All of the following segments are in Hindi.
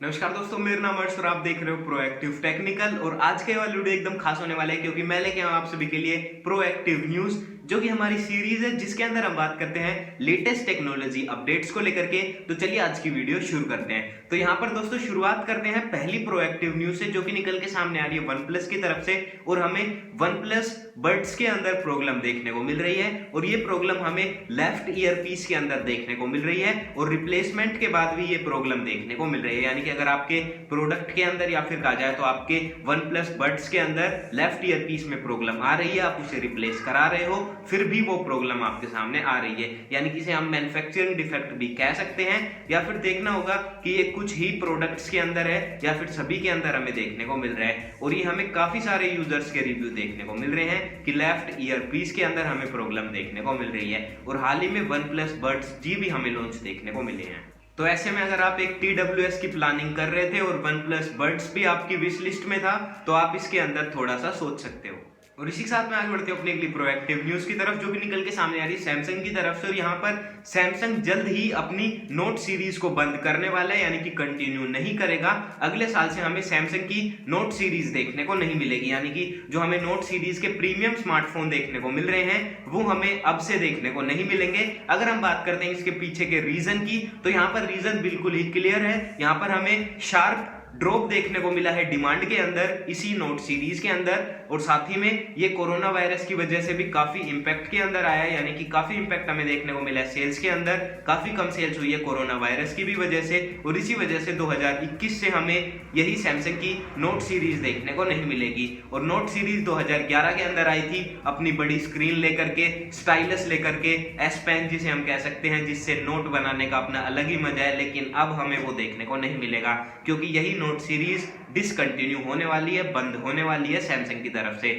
नमस्कार दोस्तों, मेरा नाम हर्ष और आप देख रहे हो प्रोएक्टिव टेक्निकल। और आज के वाला वीडियो एकदम खास होने वाला है क्योंकि मैं लेके आया हूं आप सभी के लिए प्रोएक्टिव न्यूज, जो कि हमारी सीरीज है जिसके अंदर हम बात करते हैं लेटेस्ट टेक्नोलॉजी अपडेट्स को लेकर के। तो चलिए आज की वीडियो शुरू करते हैं। तो यहाँ पर दोस्तों शुरुआत करते हैं पहली प्रोएक्टिव न्यूज से, जो कि निकल के सामने आ रही है वन प्लस की तरफ से। और हमें वन प्लस बड्स के अंदर प्रॉब्लम देखने को मिल रही है और ये प्रॉब्लम हमें लेफ्ट ईयर पीस के अंदर देखने को मिल रही है और रिप्लेसमेंट के बाद भी ये प्रॉब्लम देखने को मिल रही है। यानी कि अगर आपके प्रोडक्ट के अंदर या फिर कहा जाए तो आपके वन प्लस बड्स के अंदर लेफ्ट ईयर पीस में प्रॉब्लम आ रही है, आप उसे रिप्लेस करा रहे हो, फिर भी वो प्रॉब्लम आपके सामने आ रही है, यानी कि इसे हम मैन्युफैक्चरिंग डिफेक्ट भी कह सकते हैं। या फिर देखना होगा कि ये कुछ ही प्रोडक्ट्स के अंदर है या फिर सभी के अंदर हमें देखने को मिल रहा है। और ये हमें काफी सारे यूजर्स के रिव्यू देखने को मिल रहे हैं कि लेफ्ट ईयर पीस के अंदर हमें प्रॉब्लम देखने को मिल रही है। और हाल ही में वन प्लस बड्स जी भी हमें लॉन्च देखने को मिले हैं। तो ऐसे में अगर आप एक TWS की प्लानिंग कर रहे थे और वन प्लस बड्स भी आपकी विश लिस्ट में था, तो आप इसके अंदर थोड़ा सा सोच सकते हो। और इसी के साथ में आगे बढ़ते हो अपने अगली प्रोएक्टिव न्यूज की तरफ, जो भी निकल के सामने आ रही है सैमसंग की तरफ से। और यहाँ पर सैमसंग जल्द ही अपनी नोट सीरीज को बंद करने वाला है, यानी कि कंटिन्यू नहीं करेगा। अगले साल से हमें सैमसंग की नोट सीरीज देखने को नहीं मिलेगी, यानी कि जो हमें नोट सीरीज के प्रीमियम स्मार्टफोन देखने को मिल रहे हैं वो हमें अब से देखने को नहीं मिलेंगे। अगर हम बात करते हैं इसके पीछे के रीजन की, तो यहाँ पर रीजन बिल्कुल ही क्लियर है। यहाँ पर हमें शार्प ड्रॉप देखने को मिला है डिमांड के अंदर इसी नोट सीरीज के अंदर। और साथ ही में ये कोरोना वायरस की वजह से भी काफी इंपैक्ट के अंदर आया है, यानी कि काफी इंपैक्ट हमें देखने को मिला है सेल्स के अंदर। काफी कम सेल्स हुई है कोरोना वायरस की भी वजह से। और इसी वजह से 2021 से हमें यही सैमसंग की नोट सीरीज देखने को नहीं मिलेगी। और नोट सीरीज 2011 के अंदर आई थी अपनी बड़ी स्क्रीन लेकर के, स्टाइलस लेकर के, एस पेन जिसे हम कह सकते हैं, जिससे नोट बनाने का अपना अलग ही मजा है। लेकिन अब हमें वो देखने को नहीं मिलेगा क्योंकि यही नोट सीरीज डिसकंटिन्यू होने वाली है, बंद होने वाली है सैमसंग की तरफ से।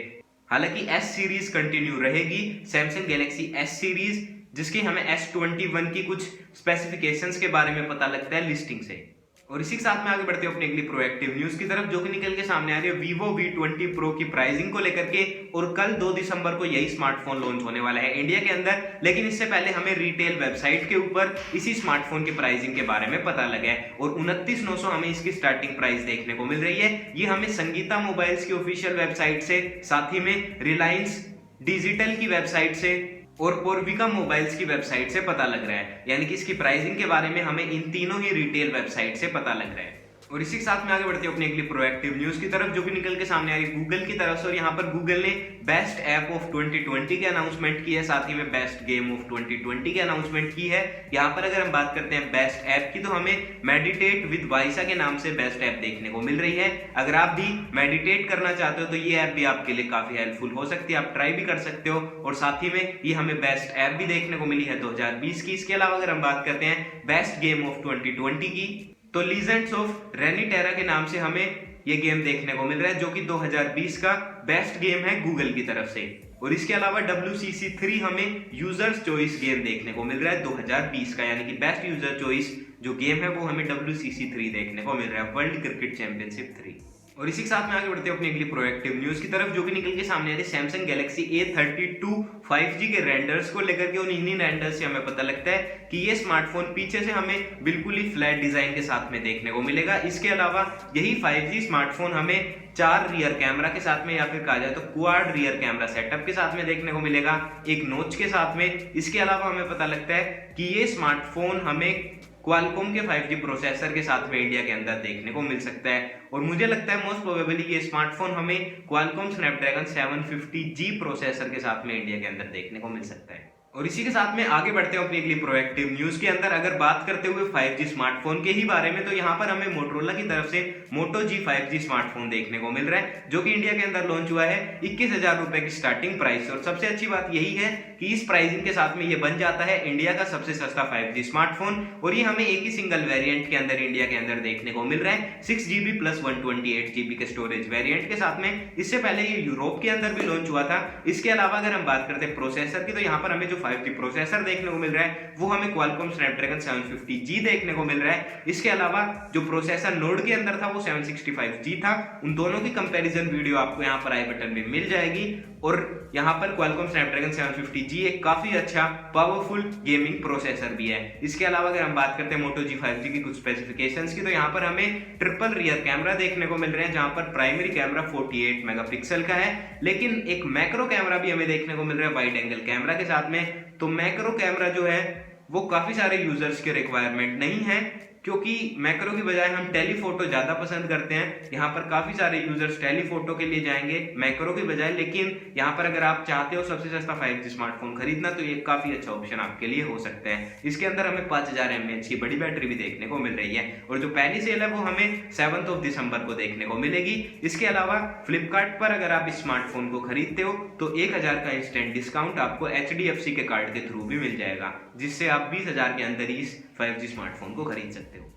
हालांकि एस सीरीज कंटिन्यू रहेगी, सैमसंग गैलेक्सी एस सीरीज, जिसकी हमें S21 की कुछ स्पेसिफिकेशंस के बारे में पता लगता है लिस्टिंग से। और इसी के साथ में आगे बढ़ते हैं अपनी अगली प्रोएक्टिव न्यूज की तरफ, जो कि निकल के सामने आ रही है Vivo V20 Pro की प्राइसिंग को लेकर के। और कल 2 दिसंबर को यही स्मार्टफोन लॉन्च होने वाला है इंडिया के अंदर, लेकिन इससे पहले हमें रिटेल वेबसाइट के ऊपर इसी स्मार्टफोन की प्राइसिंग के बारे में पता लगा है। और 29,900 हमें इसकी स्टार्टिंग प्राइस देखने को मिल रही है। ये हमें संगीता मोबाइल्स की ऑफिशियल वेबसाइट से, साथ ही में रिलायंस डिजिटल की वेबसाइट से और पूर्विका मोबाइल्स की वेबसाइट से पता लग रहा है, यानी कि इसकी प्राइसिंग के बारे में हमें इन तीनों ही रिटेल वेबसाइट से पता लग रहा है। और इसी के साथ में आगे बढ़ते हैं अपनी अगली प्रोएक्टिव न्यूज की तरफ, जो भी निकल के सामने आ रही है गूगल की तरफ से। और यहाँ पर गूगल ने बेस्ट ऐप ऑफ 2020 की अनाउंसमेंट की है, साथ ही में बेस्ट गेम ऑफ 2020 की अनाउंसमेंट की है। यहाँ पर अगर हम बात करते हैं बेस्ट ऐप की, तो हमें मेडिटेट विद वाइसा के नाम से बेस्ट ऐप देखने को मिल रही है। अगर आप भी मेडिटेट करना चाहते हो तो ये ऐप भी आपके लिए काफी हेल्पफुल हो सकती है, आप ट्राई भी कर सकते हो। और साथ ही में ये हमें बेस्ट ऐप भी देखने को मिली है 2020 की। इसके अलावा अगर हम बात करते हैं बेस्ट गेम ऑफ 2020 की, तो लीजेंड्स ऑफ रेनिटेरा के नाम से हमें ये गेम देखने को मिल रहा है, जो कि 2020 का बेस्ट गेम है गूगल की तरफ से। और इसके अलावा WCC3 हमें यूजर्स चॉइस गेम देखने को मिल रहा है 2020 का, यानी कि बेस्ट यूजर चॉइस जो गेम है वो हमें WCC3 देखने को मिल रहा है, वर्ल्ड क्रिकेट चैंपियनशिप 3। और इसी के साथ में आगे बढ़ते हैं अपनी अगली प्रोएक्टिव न्यूज की तरफ, जो कि निकल के सामने आ रही है सैमसंग गैलेक्सी A32 5G के रेंडर्स को लेकर के। और इन्हीं रेंडर्स से हमें पता लगता है कि ये स्मार्टफोन पीछे से हमें बिल्कुल ही फ्लैट डिजाइन के साथ में देखने को मिलेगा। इसके अलावा यही 5G स्मार्टफोन हमें 4 रियर कैमरा के साथ में, या फिर कहा जाए तो क्वाड रियर कैमरा सेटअप के साथ में देखने को मिलेगा, एक नोच के साथ में। इसके अलावा हमें पता लगता है कि ये स्मार्टफोन हमें क्वालकॉम के 5G प्रोसेसर के साथ में इंडिया के अंदर देखने को मिल सकता है। और मुझे लगता है मोस्ट प्रोबेबली ये स्मार्टफोन हमें क्वालकॉम स्नैपड्रैगन 750G प्रोसेसर के साथ में इंडिया के अंदर देखने को मिल सकता है। और इसी के साथ में आगे बढ़ते हैं अपनी अगली प्रोएक्टिव न्यूज के अंदर। अगर बात करते हुए 5G स्मार्टफोन के ही बारे में, तो यहाँ पर हमें मोटरोला की तरफ से Moto G 5G स्मार्टफोन देखने को मिल रहा है, जो कि इंडिया के अंदर लॉन्च हुआ है 21,000 रुपए की स्टार्टिंग प्राइस। और सबसे अच्छी बात यही है कि इस प्राइसिंग के साथ में ये बन जाता है इंडिया का सबसे सस्ता 5G स्मार्टफोन। और ये हमें एक ही सिंगल वेरिएंट के अंदर इंडिया के अंदर देखने को मिल रहा है, 6GB प्लस 128GB के स्टोरेज वेरिएंट के साथ में। इससे पहले ये यूरोप के अंदर भी लॉन्च हुआ था। इसके अलावा अगर हम बात करते हैं प्रोसेसर की, तो यहाँ पर हमें जो 5G प्रोसेसर देखने को मिल रहा है वो हमें क्वालकॉम स्नैपड्रैगन 750G देखने को मिल रहा है। इसके अलावा जो प्रोसेसर नोड के अंदर था वो 765G था। उन दोनों की कंपैरिजन वीडियो आपको यहाँ पर आई बटन में मिल जाएगी। और यहाँ पर Qualcomm Snapdragon 750G एक काफी अच्छा पावरफुल गेमिंग प्रोसेसर भी है। इसके अलावा अगर हम बात करते हैं Moto G5G की कुछ स्पेसिफिकेशंस की, तो यहाँ पर हमें ट्रिपल रियर कैमरा देखने को मिल रहे हैं, जहां पर प्राइमरी कैमरा 48 मेगापिक्सल का है, लेकिन एक मैक्रो कैमरा भी हमें देखने को मिल रहा है वाइड एंगल कैमरा के साथ में। तो मैक्रो कैमरा जो है वो काफी सारे यूजर्स के रिक्वायरमेंट नहीं है, क्योंकि मैक्रो की बजाय हम टेलीफोटो ज्यादा पसंद करते हैं। यहाँ पर काफी सारे यूजर्स टेलीफोटो के लिए जाएंगे मैक्रो की बजाय, लेकिन यहाँ पर अगर आप चाहते हो सबसे सस्ता 5G स्मार्टफोन खरीदना, तो ये काफी अच्छा ऑप्शन आपके लिए हो सकता है। इसके अंदर हमें 5000 mAh की बड़ी बैटरी भी देखने को मिल रही है, और जो पहली सेल है वो हमें 7 दिसंबर को देखने को मिलेगी। इसके अलावा फ्लिपकार्ट पर अगर आप इस स्मार्टफोन को खरीदते हो तो 1000 का इंस्टेंट डिस्काउंट आपको HDFC के कार्ड के थ्रू भी मिल जाएगा, जिससे आप 20,000 के अंदर ही इस 5G स्मार्टफोन को खरीद सकते हो।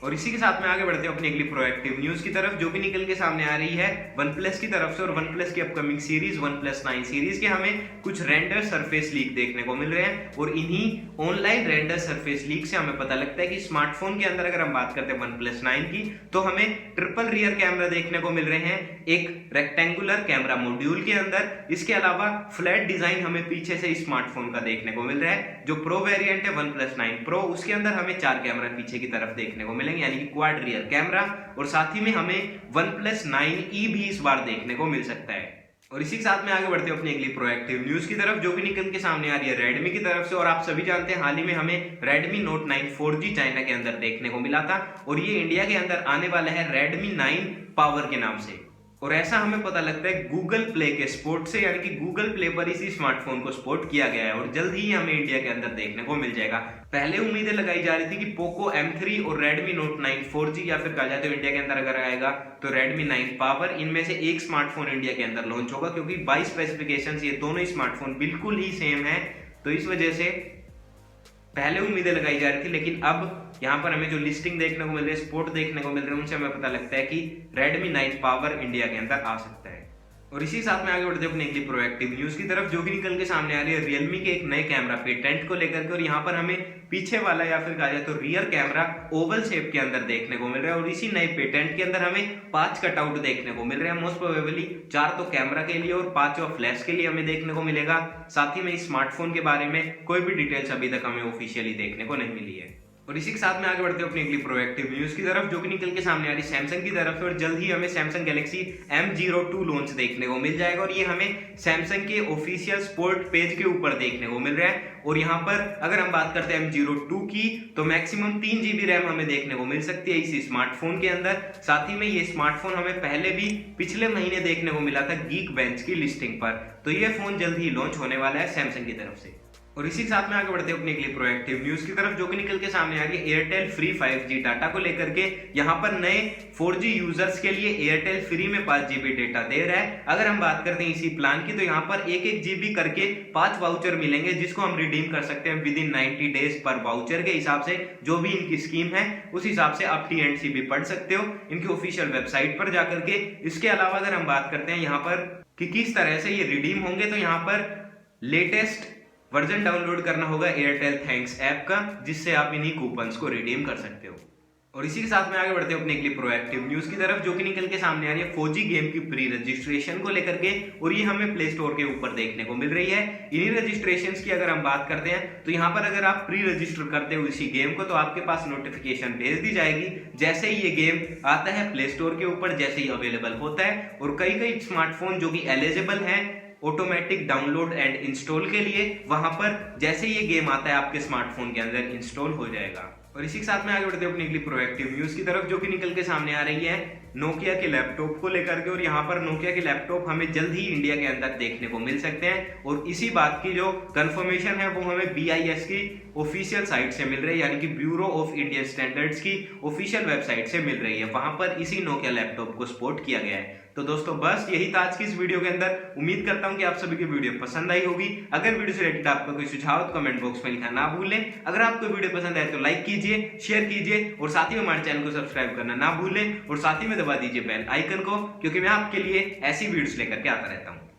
और इसी के साथ में आगे बढ़ते हैं अपनी अगली प्रोएक्टिव न्यूज की तरफ, जो कि निकल के सामने आ रही है OnePlus की तरफ से। और OnePlus की अपकमिंग सीरीज OnePlus 9 सीरीज के हमें कुछ रेंडर सरफेस लीक देखने को मिल रहे हैं, और इन्हीं ऑनलाइन रेंडर सरफेस लीक से हमें पता लगता है कि स्मार्टफोन के अंदर अगर हम बात करते हैं OnePlus 9 की, तो हमें ट्रिपल रियर कैमरा देखने को मिल रहे हैं एक रेक्टेंगुलर कैमरा मॉड्यूल के अंदर। इसके अलावा फ्लैट डिजाइन हमें पीछे से स्मार्टफोन का देखने को मिल रहा है। जो प्रो वेरिएंट है OnePlus 9 Pro, उसके अंदर हमें 4 कैमरा पीछे की तरफ देखने को मिलेंगे, यानी कि क्वाड रियर कैमरा, और साथ ही में हमें OnePlus 9E भी इस बार देखने को मिल सकता है। और इसी के साथ में आगे बढ़ते हैं अपनी अगली प्रोएक्टिव न्यूज की तरफ, जो कि निकल के सामने आ रही है Redmi की तरफ से। और आप सभी जानते हैं हाल ही में हमें Redmi Note 9 4G चाइना के अंदर देखने को मिला था, और ये इंडिया के अंदर आने वाला है Redmi 9 Power के नाम से। और ऐसा हमें पता लगता है गूगल प्ले के सपोर्ट से, यानी कि गूगल प्ले पर इसी स्मार्टफोन को सपोर्ट किया गया है, और जल्द ही हमें इंडिया के अंदर देखने को मिल जाएगा। पहले उम्मीदें लगाई जा रही थी कि Poco M3 और Redmi Note 9 4G, या फिर कहा जाए तो इंडिया के अंदर अगर आएगा तो Redmi 9 Power, इनमें से एक स्मार्टफोन इंडिया के अंदर लॉन्च होगा, क्योंकि बाई स्पेसिफिकेशंस ये दोनों ही स्मार्टफोन बिल्कुल ही सेम है। तो इस वजह से पहले उम्मीदें लगाई जा रही थी, लेकिन अब यहाँ पर हमें जो लिस्टिंग देखने को मिल रही है, स्पोर्ट देखने को मिल रहे हैं, उनसे हमें पता लगता है कि Redmi 9 Power इंडिया के अंदर आ सकता है। और इसी साथ में आगे बढ़ते हैं अपनी अगली प्रोएक्टिव न्यूज की तरफ, जो कि निकल के सामने आ रही है Realme के एक नए कैमरा पेटेंट को लेकर के। और यहाँ पर हमें पीछे वाला, या फिर कहा जाए तो रियर कैमरा ओवल शेप के अंदर देखने को मिल रहा है, और इसी नए पेटेंट के अंदर हमें 5 कटआउट देखने को मिल रहे हैं। मोस्ट प्रोबेबली 4 तो कैमरा के लिए और 5 फ्लैश के लिए हमें देखने को मिलेगा। साथ ही में इस स्मार्टफोन के बारे में कोई भी डिटेल्स अभी तक हमें ऑफिशियली देखने को नहीं मिली है। और इसी के साथ में आगे बढ़ते हैं अपनी अगली प्रोएक्टिव न्यूज की तरफ, जो कि निकल के सामने आ रही सैमसंग की तरफ से। और जल्द ही हमें सैमसंग गैलेक्सी M02 लॉन्च देखने को मिल जाएगा, और ये हमें सैमसंग के ऑफिशियल स्पोर्ट पेज के ऊपर देखने को मिल रहा है। और यहाँ पर अगर हम बात करते हैं M02 की, तो मैक्सिमम 3 GB रैम हमें देखने को मिल सकती है इस स्मार्टफोन के अंदर। साथ ही में ये स्मार्टफोन हमें पहले भी पिछले महीने देखने को मिला था गीक बेंच की लिस्टिंग पर। तो ये फोन जल्द ही लॉन्च होने वाला है सैमसंग की तरफ से। और इसी के साथ में आगे बढ़ते हैं अपनी अगली प्रोएक्टिव न्यूज की तरफ, जो कि निकल के सामने आ रही है एयरटेल फ्री 5G डाटा को लेकर के। यहाँ पर नए 4G यूजर्स के लिए एयरटेल फ्री में 5 GB डेटा दे रहा है। अगर हम बात करते हैं इसी प्लान की, तो यहाँ पर 1-1 GB करके 5 वाउचर मिलेंगे, जिसको हम रिडीम कर सकते हैं विद इन 90 डेज पर वाउचर के हिसाब से। जो भी इनकी स्कीम है उस हिसाब से आप TNC भी पढ़ सकते हो इनकी ऑफिशियल वेबसाइट पर जाकर के। इसके अलावा अगर हम बात करते हैं यहाँ पर कि किस तरह से ये रिडीम होंगे, तो यहाँ पर लेटेस्ट वर्जन डाउनलोड करना होगा एयरटेल थैंक्स ऐप का, जिससे आप इन्हीं कूपन्स को रिडीम कर सकते हो। और इसी के साथ में आगे बढ़ते हैं अपनी अगली प्रोएक्टिव न्यूज की तरफ, जो कि निकल के सामने आ रही है 4G गेम की प्री रजिस्ट्रेशन को लेकर के। और ये हमें प्ले स्टोर के ऊपर देखने को मिल रही है। इन्हीं रजिस्ट्रेशन की अगर हम बात करते हैं, तो यहाँ पर अगर आप प्री रजिस्टर करते हो इसी गेम को, तो आपके पास नोटिफिकेशन भेज दी जाएगी जैसे ही ये गेम आता है प्ले स्टोर के ऊपर, जैसे ही अवेलेबल होता है। और कई स्मार्टफोन जो कि एलिजिबल है ऑटोमेटिक डाउनलोड एंड इंस्टॉल के लिए, वहां पर जैसे ये गेम आता है आपके स्मार्टफोन के अंदर इंस्टॉल हो जाएगा। और इसी के साथ में आगे बढ़ते हैं अपनी अगली प्रोएक्टिव न्यूज की तरफ, जो कि निकल के सामने आ रही है नोकिया के लैपटॉप को लेकर के। और यहाँ पर नोकिया के लैपटॉप हमें जल्द ही इंडिया के अंदर देखने को मिल सकते हैं। और इसी बात की जो कंफर्मेशन है वो हमें BIS की ऑफिशियल साइट से मिल रही है, यानी कि ब्यूरो ऑफ इंडियन स्टैंडर्ड्स की ऑफिशियल वेबसाइट से मिल रही है। वहां पर इसी नोकिया लैपटॉप को सपोर्ट किया गया है। तो दोस्तों बस यही था आज की इस वीडियो के अंदर। उम्मीद करता हूं कि आप सभी की वीडियो पसंद आई होगी। अगर वीडियो से रिलेटेड आपका कोई सुझाव तो कमेंट बॉक्स में लिखना ना भूलें। अगर आपको वीडियो पसंद आए तो लाइक कीजिए, शेयर कीजिए, और साथ ही में हमारे चैनल को सब्सक्राइब करना ना भूलें। और साथ ही में दबा दीजिए बेल आइकन को, क्योंकि मैं आपके लिए ऐसी वीडियोस लेकर के आता रहता हूं।